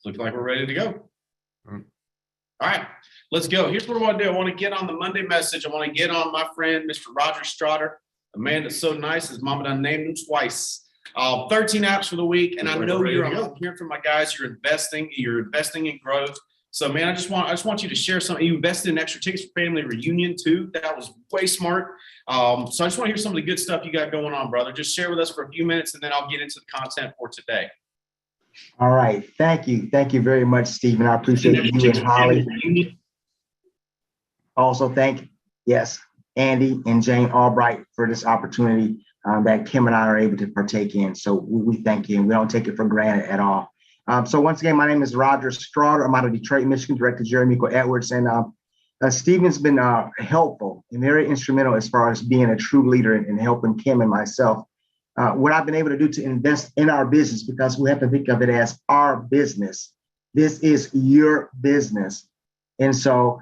Looks like we're ready to go. All right, let's go. Here's what I want to do. I want to get on the Monday message. I want to get on my friend, Mr. Roger Strotter, a man that's so nice. His mama done named him twice. 13 apps for the week. And I know I'm hearing from my guys, you're investing in growth. So man, I just want you to share something. You invested in extra tickets for family reunion too. That was way smart. So I just want to hear some of the good stuff you got going on, brother. Just share with us for a few minutes and then I'll get into the content for today. All right. Thank you. Thank you very much, Stephen. I appreciate you and Holly. Also thank, Andy and Jane Albright for this opportunity that Kim and I are able to partake in. So we thank you and we don't take it for granted at all. So once again, my name is Roger Strotter. I'm out of Detroit, Michigan, Director Jeremy Edwards. And Stephen's been helpful and very instrumental as far as being a true leader and helping Kim and myself. What I've been able to do to invest in our business, because we have to think of it as our business. This is your business. And so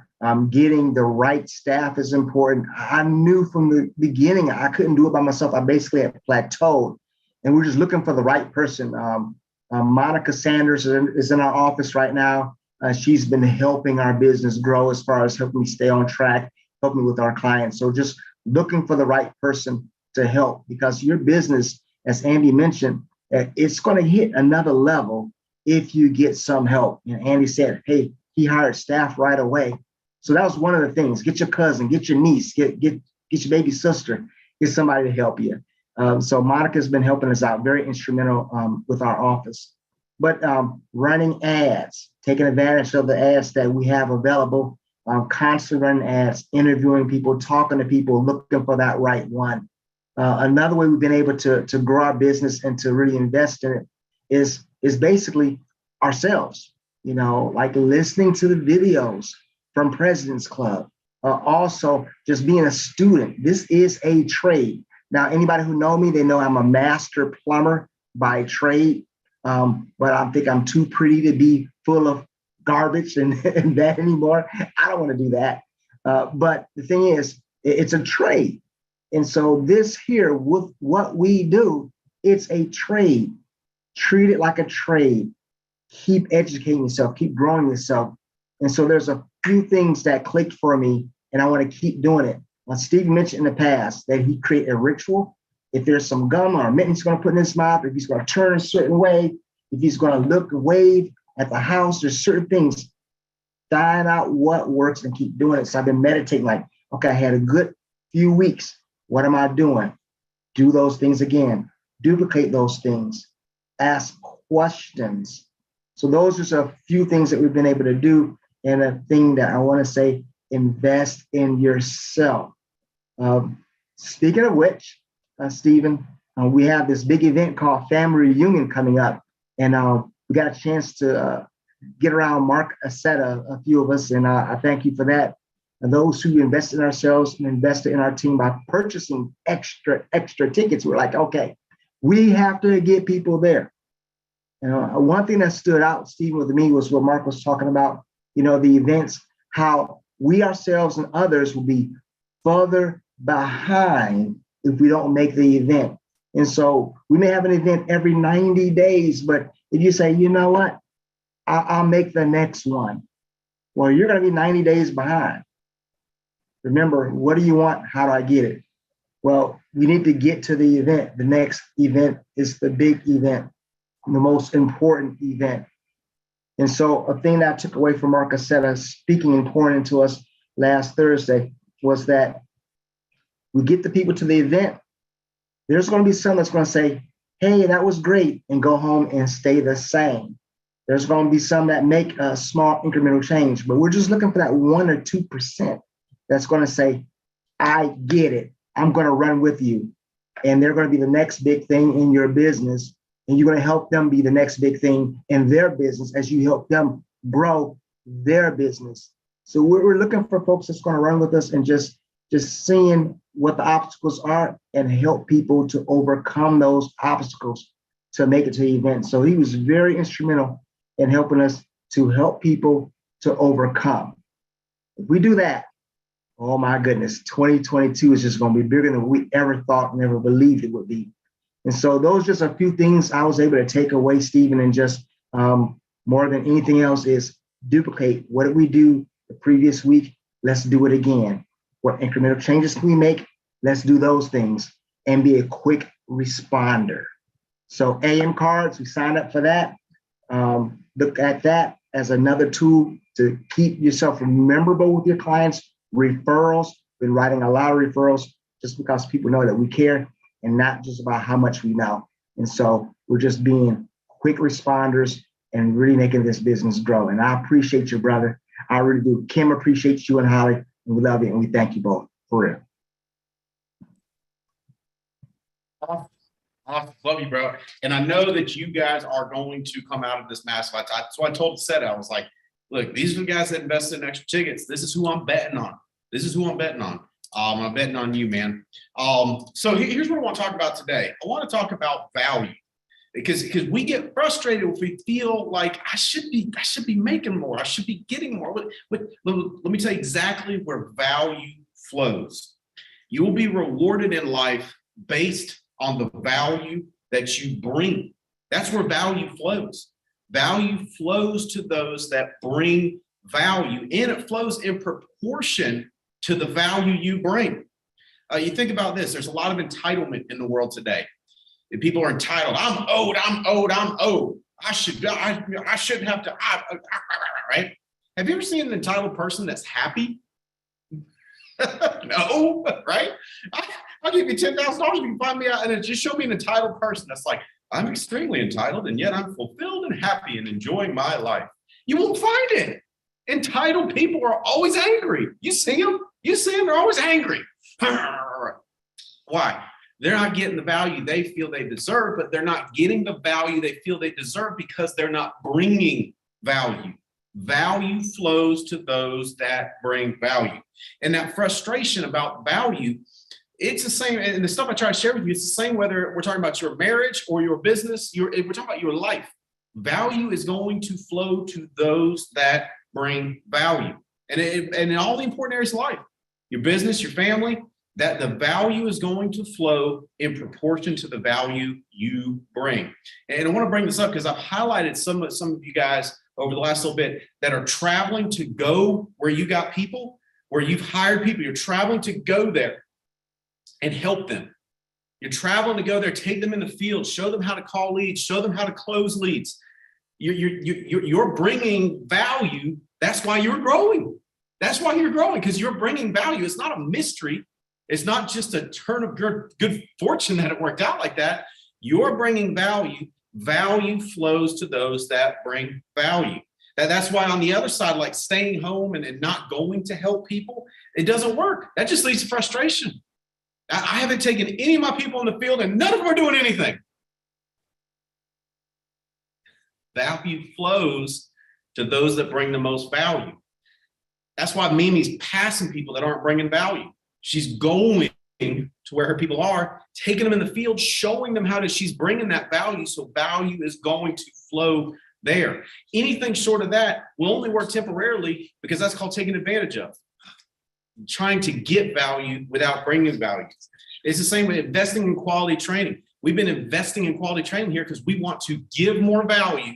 getting the right staff is important. I knew from the beginning I couldn't do it by myself. I basically had plateaued and we're just looking for the right person. Monica Sanders is in our office right now. She's been helping our business grow as far as helping me stay on track, helping me with our clients. So just looking for the right person to help, because your business, as Andy mentioned, it's going to hit another level if you get some help. And Andy said, hey, he hired staff right away. So that was one of the things. Get your cousin, get your niece, get your baby sister, get somebody to help you. So Monica's been helping us out, very instrumental with our office. But running ads, taking advantage of the ads that we have available, constantly running ads, interviewing people, talking to people, looking for that right one. Another way we've been able to grow our business and to really invest in it is basically ourselves, like listening to the videos from President's Club. Also, just being a student. This is a trade. Now, anybody who know me, they know I'm a master plumber by trade, but I think I'm too pretty to be full of garbage and that anymore. I don't want to do that. But the thing is, it's a trade. And so this here, with what we do, it's a trade. Treat it like a trade. Keep educating yourself, keep growing yourself. And so there's a few things that clicked for me, and I want to keep doing it. Steve mentioned in the past that he create a ritual. If there's some gum or mint he's going to put in his mouth, if he's going to turn a certain way, if he's going to look, wave at the house, there's certain things. Find out what works and keep doing it. So I've been meditating like, okay, I had a good few weeks. What am I doing? Do those things again. Duplicate those things. Ask questions. So those are just a few things that we've been able to do. And a thing that I want to say, invest in yourself. Speaking of which, Stephen, we have this big event called Family Reunion coming up. And we got a chance to get around Mark Aceta, a few of us, and I thank you for that. And those who invested in ourselves and invested in our team by purchasing extra tickets, we're like, okay, we have to get people there. One thing that stood out, Stephen, with me was what Mark was talking about, the events, how we ourselves and others will be further behind if we don't make the event. And so we may have an event every 90 days, but if you say, you know what, I'll make the next one. Well, you're going to be 90 days behind. Remember, what do you want? How do I get it? Well, we need to get to the event. The next event is the big event, the most important event. And so a thing that I took away from Mark Aceta speaking and pouring into us last Thursday was that we get the people to the event. There's going to be some that's going to say, hey, that was great, and go home and stay the same. There's going to be some that make a small incremental change, but we're just looking for that 1 or 2% that's going to say, I get it. I'm going to run with you. And they're going to be the next big thing in your business. And you're going to help them be the next big thing in their business as you help them grow their business. So we're looking for folks that's going to run with us and just seeing what the obstacles are and help people to overcome those obstacles to make it to the event. So he was very instrumental in helping us to help people to overcome. If we do that, oh my goodness, 2022 is just going to be bigger than we ever thought and ever believed it would be. And so those are just a few things I was able to take away, Stephen, and just more than anything else is duplicate. What did we do the previous week? Let's do it again. What incremental changes can we make? Let's do those things and be a quick responder. So AM cards, we signed up for that. Look at that as another tool to keep yourself memorable with your clients. Referrals, been writing a lot of referrals just because people know that we care and not just about how much we know. And so we're just being quick responders and really making this business grow. And I appreciate you, brother. I really do. Kim appreciates you and Holly, and we love you and we thank you both for real. I love you, bro. And I know that you guys are going to come out of this massive. So I told the set, I was like, look, these are the guys that invested in extra tickets. This is who I'm betting on. This is who I'm betting on. I'm betting on you, man. So here's what I want to talk about today. I want to talk about value because we get frustrated if we feel like I should be making more. I should be getting more. Let me tell you exactly where value flows. You will be rewarded in life based on the value that you bring. That's where value flows. Value flows to those that bring value, and it flows in proportion to the value you bring. You think about this, there's a lot of entitlement in the world today. And people are entitled. I'm owed. I shouldn't have to, right? Have you ever seen an entitled person that's happy? No, right? I'll give you $10,000 if you can find me out, and just show me an entitled person that's like, I'm extremely entitled, and yet I'm fulfilled and happy and enjoying my life. You won't find it. Entitled people are always angry. You see them? They're always angry. Why? They're not getting the value they feel they deserve, but they're not getting the value they feel they deserve because they're not bringing value. Value flows to those that bring value. And that frustration about value, it's the same, and the stuff I try to share with you, it's the same whether we're talking about your marriage or your business, we're talking about your life. Value is going to flow to those that bring value. And in all the important areas of life, your business, your family, that the value is going to flow in proportion to the value you bring. And I want to bring this up because I've highlighted some of you guys over the last little bit that are traveling to go where you got people, where you've hired people, you're traveling to go there and help them. You're traveling to go there, take them in the field, show them how to call leads, show them how to close leads. You're bringing value. That's why you're growing. That's why you're growing, because you're bringing value. It's not a mystery. It's not just a turn of good fortune that it worked out like that. You're bringing value. Value flows to those that bring value. That's why on the other side, like staying home and not going to help people, it doesn't work. That just leads to frustration. I haven't taken any of my people in the field and none of them are doing anything. Value flows to those that bring the most value. That's why Mimi's passing people that aren't bringing value. She's going to where her people are, taking them in the field, showing them she's bringing that value. So value is going to flow there. Anything short of that will only work temporarily because that's called taking advantage of. Trying to get value without bringing value. It's the same with investing in quality training. We've been investing in quality training here because we want to give more value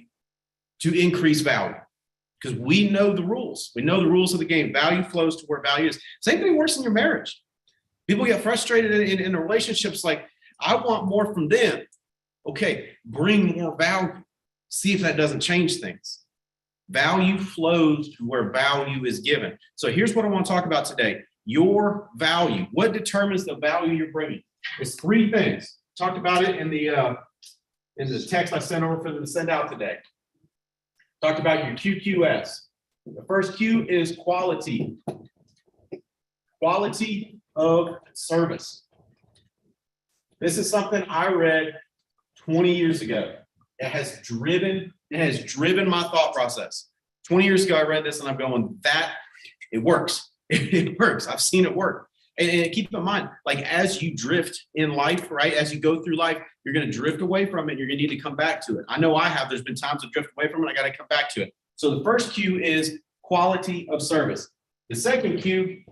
to increase value. Because we know the rules. We know the rules of the game. Value flows to where value is. Same thing works in your marriage. People get frustrated in relationships like, I want more from them. Okay, bring more value. See if that doesn't change things. Value flows to where value is given. So here's what I want to talk about today. Your value. What determines the value you're bringing? It's three things. Talked about it in the text I sent over for them to send out today. Talked about your QQS. The first Q is quality. Quality of service. This is something I read 20 years ago. It has driven my thought process. 20 years ago, I read this and I'm going, it works. It works. I've seen it work. And keep in mind, like as you drift in life, right? As you go through life, you're going to drift away from it. You're going to need to come back to it. I know I have. There's been times I drift away from it. I got to come back to it. So the first Q is quality of service. The second Q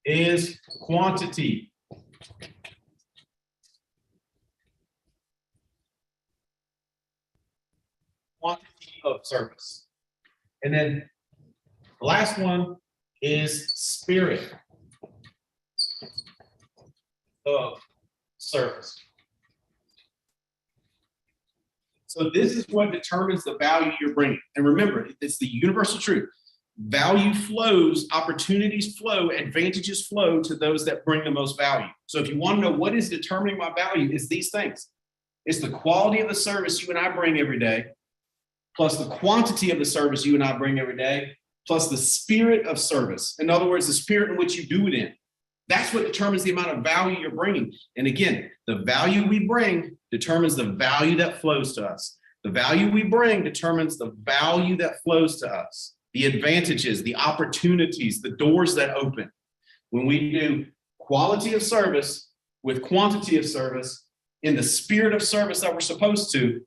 is quantity. quantity of service. And then the last one is spirit of service. So this is what determines the value you're bringing. And remember, it's the universal truth. Value flows, opportunities flow, advantages flow to those that bring the most value. So if you want to know what is determining my value, it's these things. It's the quality of the service you and I bring every day, plus the quantity of the service you and I bring every day, plus the spirit of service. In other words, the spirit in which you do it in. That's what determines the amount of value you're bringing. And again, the value we bring determines the value that flows to us. The value we bring determines the value that flows to us. The advantages, the opportunities, the doors that open. When we do quality of service with quantity of service in the spirit of service that we're supposed to,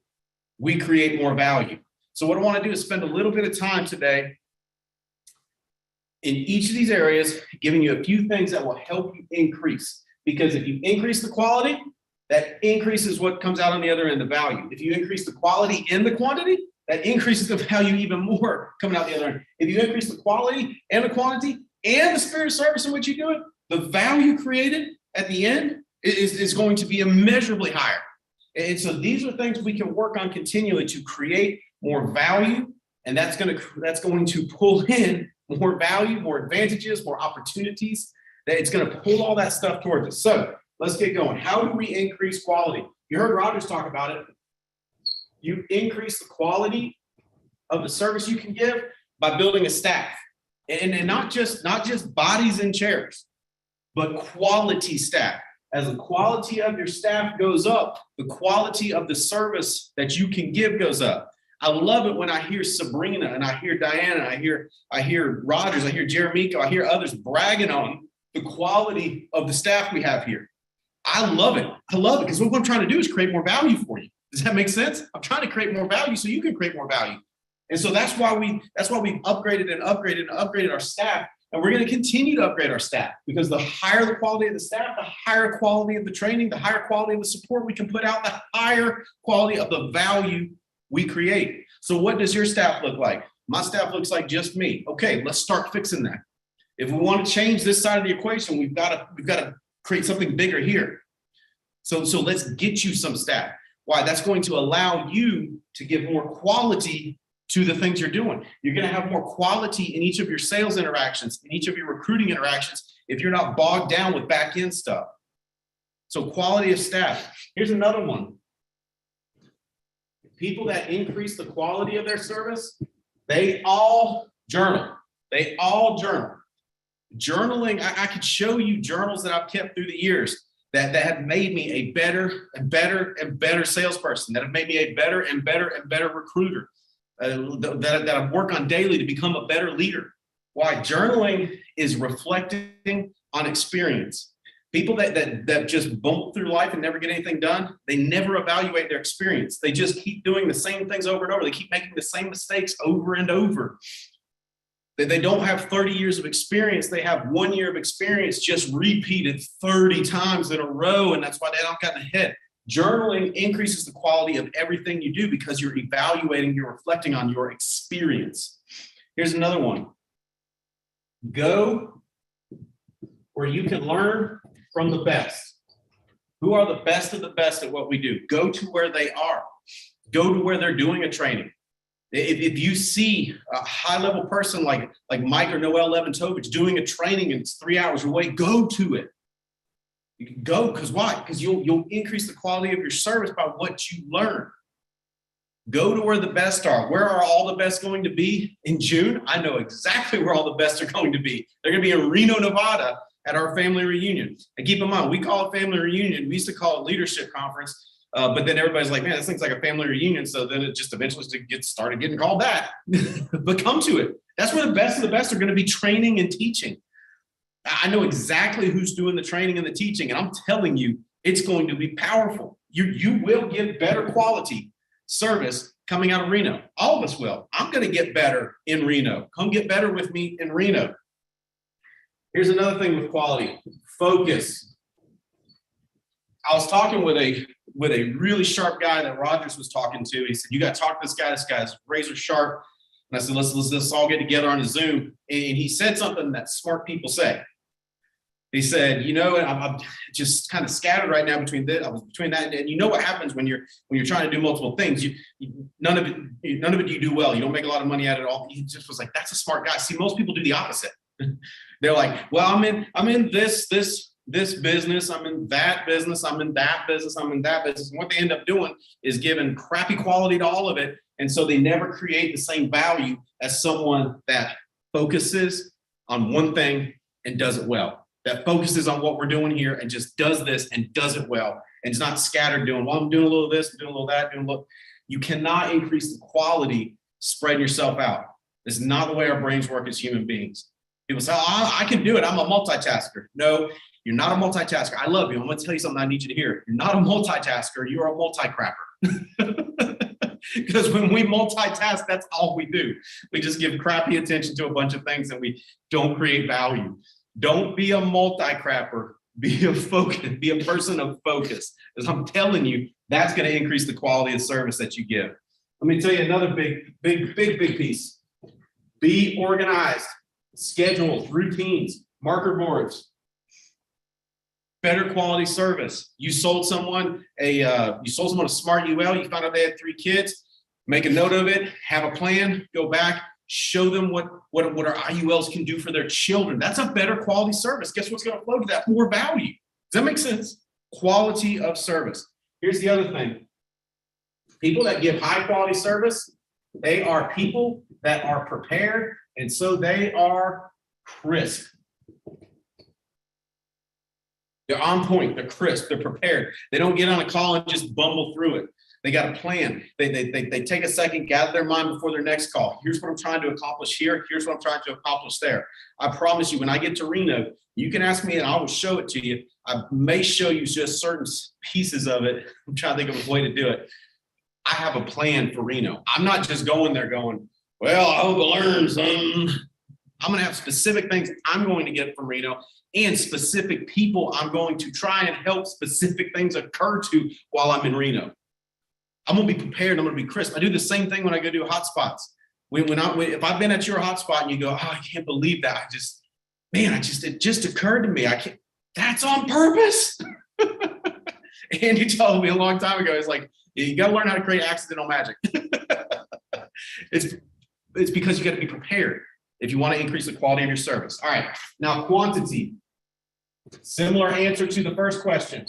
we create more value. So what I want to do is spend a little bit of time today in each of these areas, giving you a few things that will help you increase. Because if you increase the quality, that increases what comes out on the other end, the value. If you increase the quality and the quantity, that increases the value even more coming out the other end. If you increase the quality and the quantity and the spirit of service in which you do it, the value created at the end is going to be immeasurably higher. And so these are things we can work on continually to create more value, and that's going to pull in more value, more advantages, more opportunities. That it's going to pull all that stuff towards us. So let's get going. How do we increase quality? You heard Rogers talk about it. You increase the quality of the service you can give by building a staff, and not just bodies and chairs, but quality staff. As the quality of your staff goes up, the quality of the service that you can give goes up. I love it when I hear Sabrina and I hear Diana, I hear Rogers, I hear Jeremico, I hear others bragging on the quality of the staff we have here. I love it. I love it because what I'm trying to do is create more value for you. Does that make sense? I'm trying to create more value so you can create more value. And so that's why we've upgraded and upgraded our staff. And we're going to continue to upgrade our staff because the higher the quality of the staff, the higher quality of the training, the higher quality of the support we can put out, the higher quality of the value we create. So what does your staff look like? My staff looks like just me. Okay, let's start fixing that. If we want to change this side of the equation, we've got to create something bigger here. So let's get you some staff. Why? That's going to allow you to give more quality to the things you're doing. You're going to have more quality in each of your sales interactions, in each of your recruiting interactions, if you're not bogged down with back end stuff. So quality of staff. Here's another one. People that increase the quality of their service, they all journal. They all journal. Journaling, I could show you journals that I've kept through the years that have made me a better and better and better salesperson, that have made me a better and better and better recruiter, that I work on daily to become a better leader. Why? Journaling is reflecting on experience. People that just bump through life and never get anything done, they never evaluate their experience. They just keep doing the same things over and over. They keep making the same mistakes over and over. They don't have 30 years of experience. They have 1 year of experience just repeated 30 times in a row, and that's why they don't get ahead. Journaling increases the quality of everything you do because you're evaluating, you're reflecting on your experience. Here's another one. Go where you can learn from the best. Who are the best of the best at what we do? Go to where they are. Go to where they're doing a training. If you see a high-level person like Mike or Noel Leventovich doing a training and it's 3 hours away, go to it. You can go, because why? Because you'll increase the quality of your service by what you learn. Go to where the best are. Where are all the best going to be in June? I know exactly where all the best are going to be. They're going to be in Reno, Nevada at our family reunion. And keep in mind, we call it family reunion. We used to call it leadership conference. But then everybody's like, man, this thing's like a family reunion. So then it just eventually started getting called that. But come to it. That's where the best of the best are going to be training and teaching. I know exactly who's doing the training and the teaching. And I'm telling you, it's going to be powerful. You will get better quality service coming out of Reno. All of us will. I'm going to get better in Reno. Come get better with me in Reno. Here's another thing with quality. Focus. I was talking with with a really sharp guy that Rogers was talking to. He said, you got to talk to this guy. This guy's razor sharp. And I said, let's all get together on a Zoom. And he said something that smart people say. He said, you know, I'm just kind of scattered right now between this. I was between that, and you know what happens when you're trying to do multiple things. None of it you do well. You don't make a lot of money at it all. He just was like, that's a smart guy. See, most people do the opposite. They're like, well, I'm in this business, I'm in that business, I'm in that business, I'm in that business. And what they end up doing is giving crappy quality to all of it. And so they never create the same value as someone that focuses on one thing and does it well. That focuses on what we're doing here and just does this and does it well. And it's not scattered doing, well, I'm doing a little of this, I'm doing a little of that, doing a little. You cannot increase the quality spreading yourself out. This is not the way our brains work as human beings. People say, oh, I can do it. I'm a multitasker. No, you're not a multitasker. I love you. I'm going to tell you something I need you to hear. You're not a multitasker. You're a multi-crapper. Because when we multitask, that's all we do. We just give crappy attention to a bunch of things and we don't create value. Don't be a multi-crapper. Be a person of focus. As I'm telling you, that's going to increase the quality of service that you give. Let me tell you another big piece. Be organized. Schedules, routines, marker boards. Better quality service. You sold someone a smart UL. You found out they had 3 kids. Make a note of it. Have a plan. Go back. Show them what our IULs can do for their children. That's a better quality service. Guess what's going to flow to that? More value. Does that make sense? Quality of service. Here's the other thing. People that give high quality service, they are people that are prepared, and so they are crisp. They're on point, they're crisp, they're prepared. They don't get on a call and just bumble through it. They got a plan. They take a second, gather their mind before their next call. Here's what I'm trying to accomplish here. Here's what I'm trying to accomplish there. I promise you, when I get to Reno, you can ask me and I will show it to you. I may show you just certain pieces of it. I'm trying to think of a way to do it. I have a plan for Reno. I'm not just going there going, well, I hope I learn some. I'm going to have specific things I'm going to get from Reno and specific people I'm going to try and help specific things occur to while I'm in Reno. I'm going to be prepared. I'm going to be crisp. I do the same thing when I go do hotspots. If I've been at your hotspot and you go, oh, I can't believe that. It just occurred to me. That's on purpose. Andy told me a long time ago, it's like, you got to learn how to create accidental magic. It's because you got to be prepared if you want to increase the quality of your service. All right. Now, quantity. Similar answer to the first question.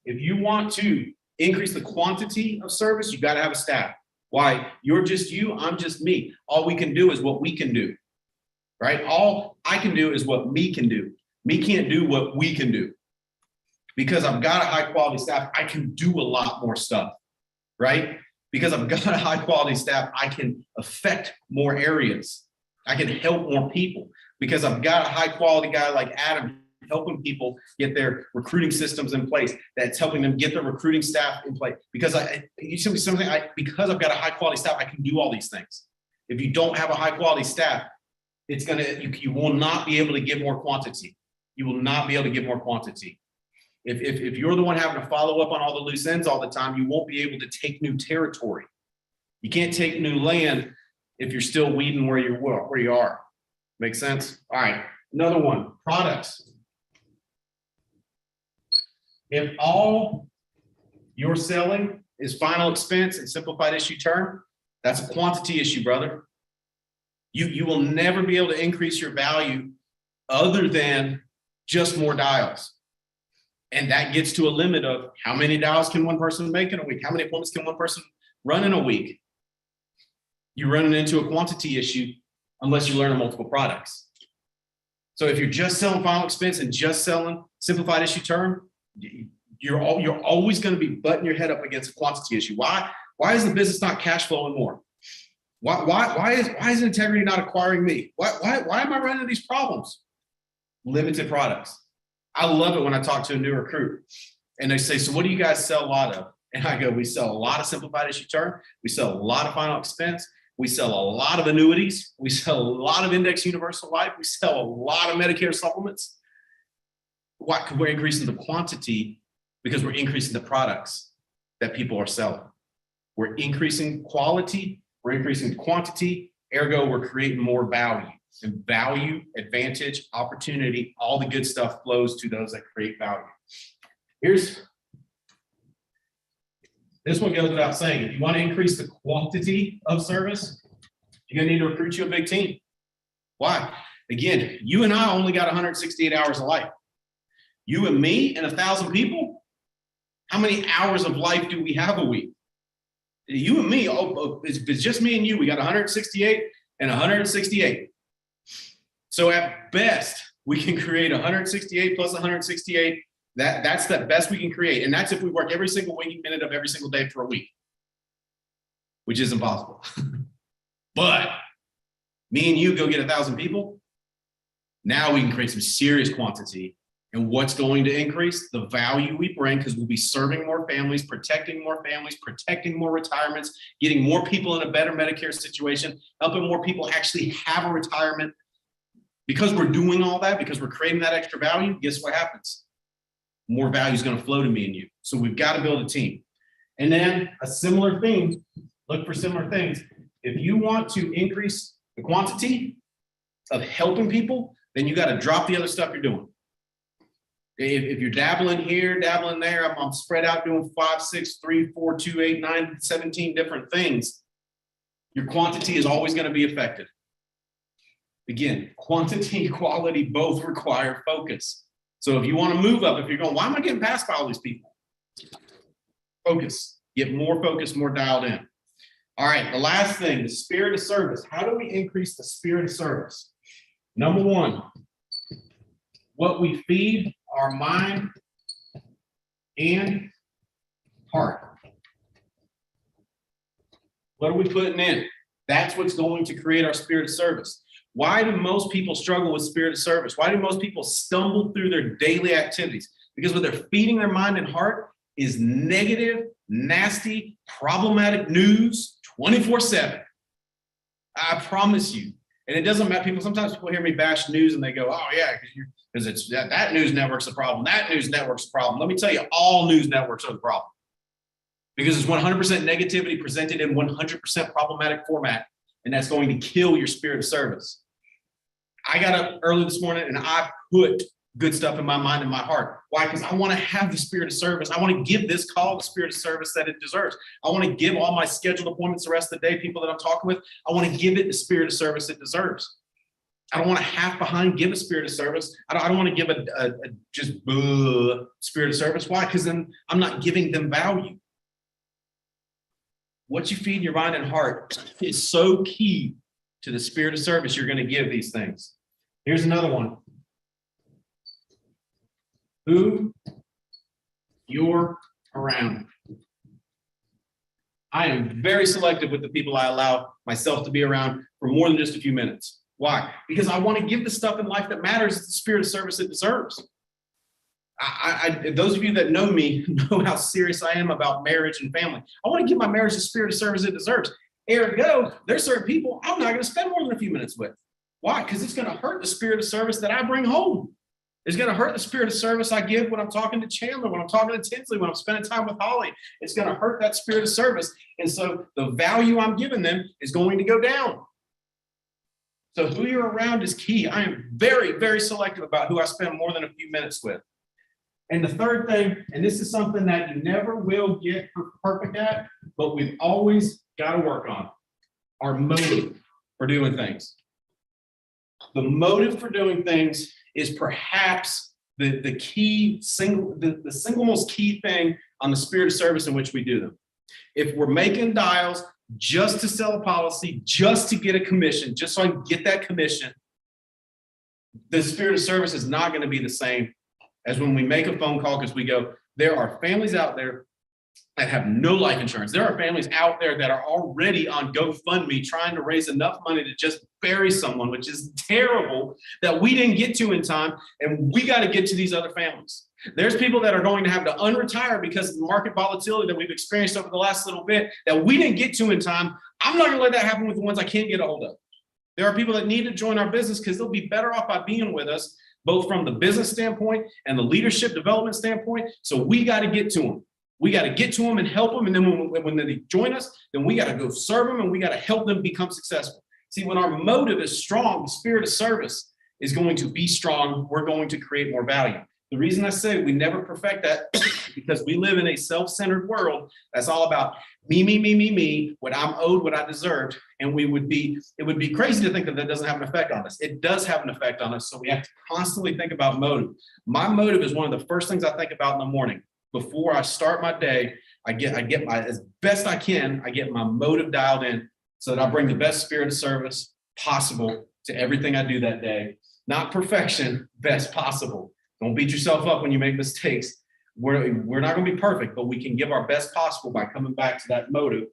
If you want to increase the quantity of service, you got to have a staff. Why? You're just you, I'm just me. All we can do is what we can do, right? All I can do is what me can do. Me can't do what we can do. Because I've got a high quality staff, I can do a lot more stuff, right? Because I've got a high quality staff, I can affect more areas. I can help more people because I've got a high quality guy like Adam helping people get their recruiting systems in place. That's helping them get their recruiting staff in place. Because because I've got a high quality staff, I can do all these things. If you don't have a high quality staff, you will not be able to give more quantity. You will not be able to give more quantity. If you're the one having to follow up on all the loose ends all the time, you won't be able to take new territory. You can't take new land if you're still weeding where you are. Make sense? All right, another one, products. If all you're selling is final expense and simplified issue term, that's a quantity issue, brother. You will never be able to increase your value other than just more dials. And that gets to a limit of how many dials can one person make in a week? How many appointments can one person run in a week? You're running into a quantity issue unless you learn multiple products. So if you're just selling final expense and just selling simplified issue term, you're always going to be butting your head up against a quantity issue. Why is the business not cash flowing more? Why is Integrity not acquiring me? Why am I running into these problems? Limited products. I love it when I talk to a new recruit and they say, so what do you guys sell a lot of? And I go, we sell a lot of simplified issue term. We sell a lot of final expense. We sell a lot of annuities. We sell a lot of index universal life. We sell a lot of Medicare supplements. Why? Because we're increasing the quantity because we're increasing the products. that people are selling. We're increasing quality, we're increasing quantity, ergo we're creating more value. And value, advantage, opportunity, all the good stuff flows to those that create value. This one goes without saying. If you want to increase the quantity of service, you're gonna need to recruit you a big team. Why? Again, you and I only got 168 hours of life. You and me and 1,000 people, how many hours of life do we have a week? You and me, it's just me and you, we got 168 and 168. So at best, we can create 168 plus 168. That's the best we can create. And that's if we work every single waking minute of every single day for a week, which is impossible. But me and you go get 1,000 people. Now we can create some serious quantity. And what's going to increase? The value we bring, because we'll be serving more families, protecting more retirements, getting more people in a better Medicare situation, helping more people actually have a retirement. Because we're doing all that, because we're creating that extra value, guess what happens? More value is going to flow to me and you. So we've got to build a team. And then a similar thing, look for similar things. If you want to increase the quantity of helping people, then you got to drop the other stuff you're doing. If you're dabbling here, dabbling there, I'm spread out doing 5, 6, 3, 4, 2, 8, 9, 17 different things, your quantity is always going to be affected. Again, quantity and quality both require focus. So if you want to move up, if you're going, why am I getting passed by all these people? Focus, get more focused, more dialed in. All right, the last thing, the spirit of service. How do we increase the spirit of service? Number one, what we feed our mind and heart. What are we putting in? That's what's going to create our spirit of service. Why do most people struggle with spirit of service? Why do most people stumble through their daily activities? Because what they're feeding their mind and heart is negative, nasty, problematic news 24/7. I promise you. And it doesn't matter. Sometimes people hear me bash news and they go, oh yeah, because it's that news network's a problem. That news network's a problem. Let me tell you, all news networks are the problem. Because it's 100% negativity presented in 100% problematic format. And that's going to kill your spirit of service. I got up early this morning and I put good stuff in my mind and my heart. Why? Because I want to have the spirit of service. I want to give this call the spirit of service that it deserves. I want to give all my scheduled appointments the rest of the day, people that I'm talking with, I want to give it the spirit of service it deserves. I don't want to half behind give a spirit of service. I don't want to give a just spirit of service. Why? Because then I'm not giving them value. What you feed in your mind and heart is so key to the spirit of service you're going to give these things. Here's another one. Who you're around. I am very selective with the people I allow myself to be around for more than just a few minutes. Why? Because I want to give the stuff in life that matters the spirit of service it deserves. Those of you that know me know how serious I am about marriage and family. I want to give my marriage the spirit of service it deserves. Ergo, there's certain people I'm not going to spend more than a few minutes with. Why? Because it's going to hurt the spirit of service that I bring home. It's going to hurt the spirit of service I give when I'm talking to Chandler, when I'm talking to Tinsley, when I'm spending time with Holly. It's going to hurt that spirit of service. And so the value I'm giving them is going to go down. So who you're around is key. I am very, very selective about who I spend more than a few minutes with. And the third thing, and this is something that you never will get perfect at, but we've always got to work on, our motive for doing things. The motive for doing things is perhaps the single most key thing on the spirit of service in which we do them. If we're making dials just to sell a policy, just to get a commission, just so I can get that commission, the spirit of service is not going to be the same as when we make a phone call, because we go, there are families out there that have no life insurance. There are families out there that are already on GoFundMe trying to raise enough money to just bury someone, which is terrible, that we didn't get to in time, and we got to get to these other families. There's people that are going to have to unretire because of the market volatility that we've experienced over the last little bit that we didn't get to in time. I'm not going to let that happen with the ones I can't get a hold of. There are people that need to join our business because they'll be better off by being with us, both from the business standpoint and the leadership development standpoint. So we got to get to them. We got to get to them and help them. And then when they join us, then we got to go serve them and we got to help them become successful. See, when our motive is strong, the spirit of service is going to be strong. We're going to create more value. The reason I say we never perfect that because we live in a self-centered world that's all about me, what I'm owed, what I deserved. And it would be crazy to think that that doesn't have an effect on us. It does have an effect on us. So we have to constantly think about motive. My motive is one of the first things I think about in the morning. Before I start my day, I get my, as best I can, I get my motive dialed in so that I bring the best spirit of service possible to everything I do that day. Not perfection, best possible. Don't beat yourself up when you make mistakes. We're not going to be perfect, but we can give our best possible by coming back to that motive,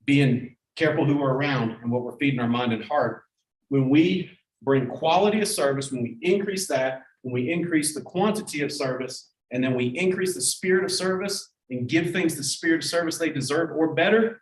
being careful who we're around and what we're feeding our mind and heart. When we bring quality of service, when we increase that, when we increase the quantity of service, and then we increase the spirit of service and give things the spirit of service they deserve or better,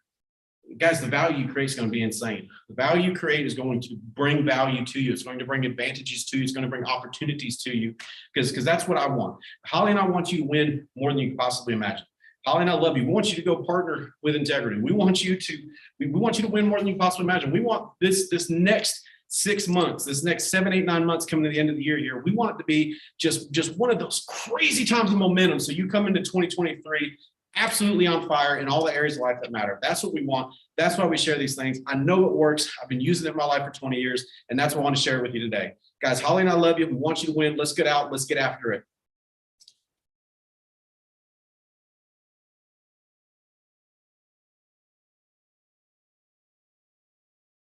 guys, the value you create is going to be insane. The value you create is going to bring value to you. It's going to bring advantages to you. It's going to bring opportunities to you because that's what I want. Holly and I want you to win more than you can possibly imagine. Holly and I love you. We want you to go partner with integrity. We want you to win more than you can possibly imagine. We want this next 6 months, this next 7, 8, 9 months coming to the end of the year here. We want it to be just one of those crazy times of momentum. So you come into 2023 absolutely on fire in all the areas of life that matter. That's what we want. That's why we share these things. I know it works. I've been using it in my life for 20 years, and that's what I want to share with you today. Guys, Holly and I love you. We want you to win. Let's get out. Let's get after it.